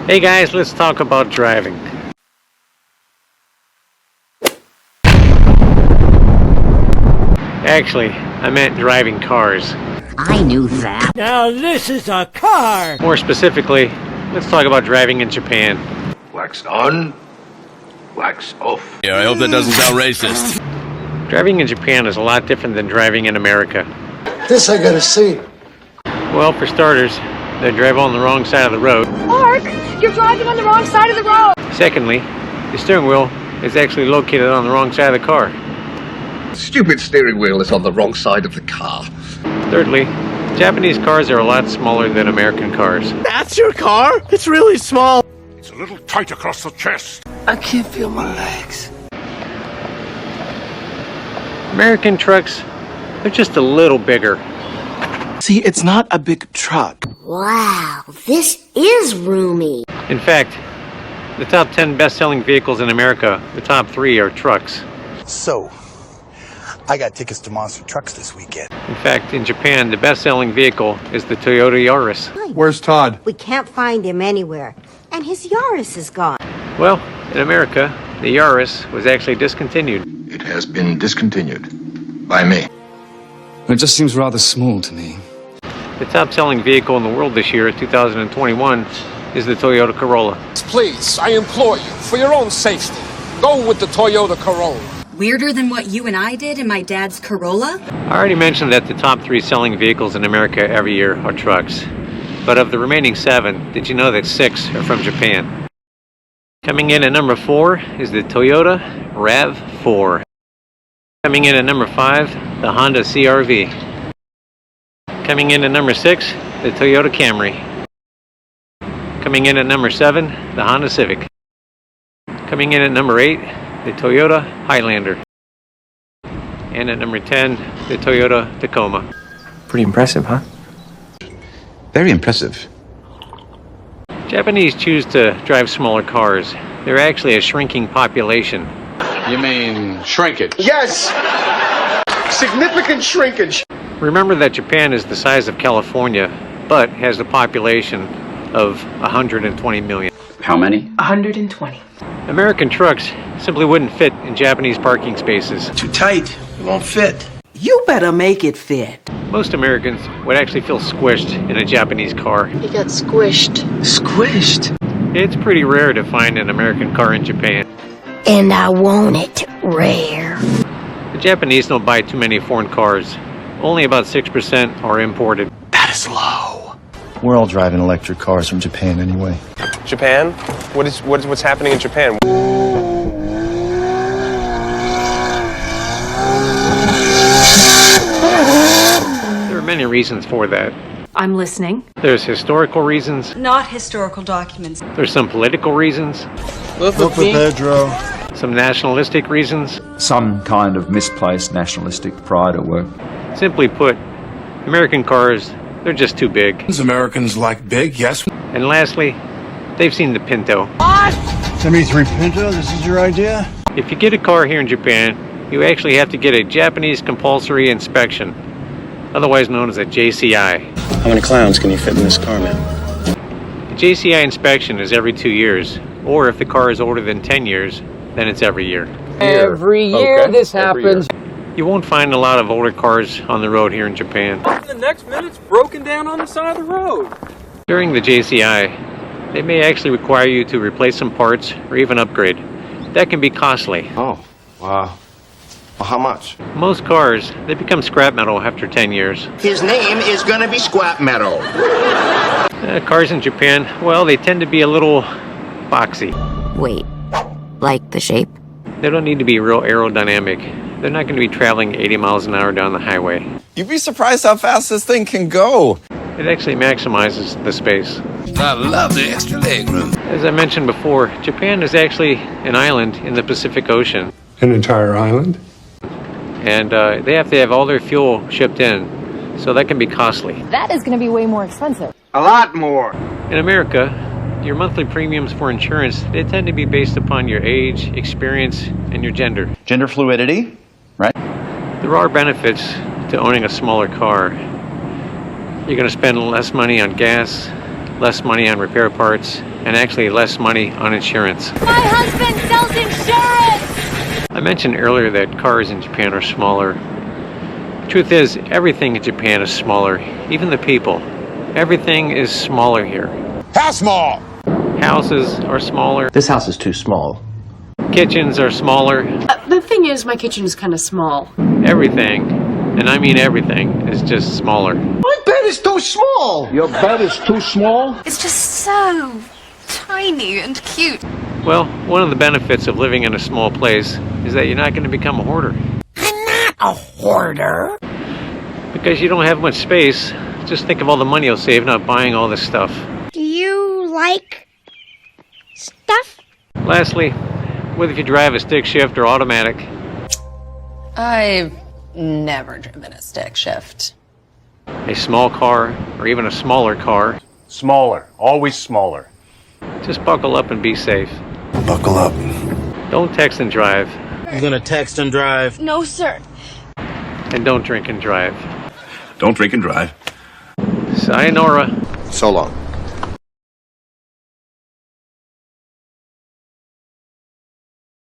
Hey guys, let's talk about driving. Actually, I meant driving cars. I knew that. Now this is a car! More specifically, let's talk about driving in Japan. Wax on, wax off. Yeah, I hope that doesn't sound racist. Driving in Japan is a lot different than driving in America. This I gotta see. Well, for starters, they drive on the wrong side of the road. Mark, you're driving on the wrong side of the road. Secondly, the steering wheel is actually located on the wrong side of the car. Stupid steering wheel is on the wrong side of the car. Thirdly, Japanese cars are a lot smaller than American cars. That's your car? It's really small. It's a little tight across the chest. I can't feel my legs. American trucks, they're just a little bigger. See, it's not a big truck. Wow, this is roomy. In fact, the top 10 best-selling vehicles in America, the top 3 are trucks. So, I got tickets to Monster Trucks this weekend. In fact, in Japan, the best-selling vehicle is the Toyota Yaris. Where's Todd? We can't find him anywhere, and his Yaris is gone. Well, in America, the Yaris was actually discontinued. It has been discontinued by me. It just seems rather small to me. The top-selling vehicle in the world this year, 2021, is the Toyota Corolla. Please, I implore you, for your own safety, go with the Toyota Corolla. Weirder than what you and I did in my dad's Corolla? I already mentioned that the top 3 selling vehicles in America every year are trucks. But of the remaining 7, did you know that 6 are from Japan? Coming in at number 4 is the Toyota RAV4. Coming in at number 5, the Honda CR-V. Coming in at number 6, the Toyota Camry. Coming in at number 7, the Honda Civic. Coming in at number 8, the Toyota Highlander. And at number 10, the Toyota Tacoma. Pretty impressive, huh? Very impressive. Japanese choose to drive smaller cars. They're actually a shrinking population. You mean shrinkage? Yes! Significant shrinkage. Remember that Japan is the size of California, but has a population of 120 million. How many? 120. American trucks simply wouldn't fit in Japanese parking spaces. Too tight. It won't fit. You better make it fit. Most Americans would actually feel squished in a Japanese car. He got squished. Squished. It's pretty rare to find an American car in Japan. And I want it rare. The Japanese don't buy too many foreign cars. Only about 6% are imported. That is low. We're all driving electric cars from Japan anyway. Japan? What's happening in Japan? There are many reasons for that. I'm listening. There's historical reasons. Not historical documents. There's some political reasons. Look for Pedro. Some nationalistic reasons. Some kind of misplaced nationalistic pride at work. Simply put, American cars, they're just too big. Americans like big, yes. And lastly, they've seen the Pinto. '73 Pinto, this is your idea? If you get a car here in Japan, you actually have to get a Japanese compulsory inspection, otherwise known as a JCI. How many clowns can you fit in this car, man? The JCI inspection is every 2 years, or if the car is older than 10 years, then it's every year. Every year this happens. You won't find a lot of older cars on the road here in Japan. The next minute's broken down on the side of the road. During the JCI, they may actually require you to replace some parts or even upgrade. That can be costly. Oh, wow. Well, how much? Most cars, they become scrap metal after 10 years. His name is gonna be Squat Meadow. Cars in Japan, well, they tend to be a little boxy. Wait, like the shape? They don't need to be real aerodynamic. They're not going to be traveling 80 miles an hour down the highway. You'd be surprised how fast this thing can go. It actually maximizes the space. I love the extra legroom. As I mentioned before, Japan is actually an island in the Pacific Ocean. An entire island? And they have to have all their fuel shipped in, so that can be costly. That is going to be way more expensive. A lot more. In America, your monthly premiums for insurance, they tend to be based upon your age, experience, and your gender. Gender fluidity, right? There are benefits to owning a smaller car. You're going to spend less money on gas, less money on repair parts, and actually less money on insurance. My husband sells insurance! I mentioned earlier that cars in Japan are smaller. Truth is, everything in Japan is smaller, even the people. Everything is smaller here. How small? Houses are smaller. This house is too small. Kitchens are smaller. The thing is, my kitchen is kind of small. Everything, and I mean everything, is just smaller. My bed is too small. Your bed is too small? It's just so tiny and cute. Well, one of the benefits of living in a small place is that you're not going to become a hoarder. I'm not a hoarder. Because you don't have much space, just think of all the money you'll save not buying all this stuff. Do you like stuff? Lastly, whether if you drive a stick shift or automatic, I've never driven a stick shift. a small car, or even a smaller car, Smaller. Always smaller. just buckle up and be safe. Buckle up. Don't text and drive, You gonna text and drive? No, sir. and don't drink and drive. Don't drink and drive. Sayonara. So long.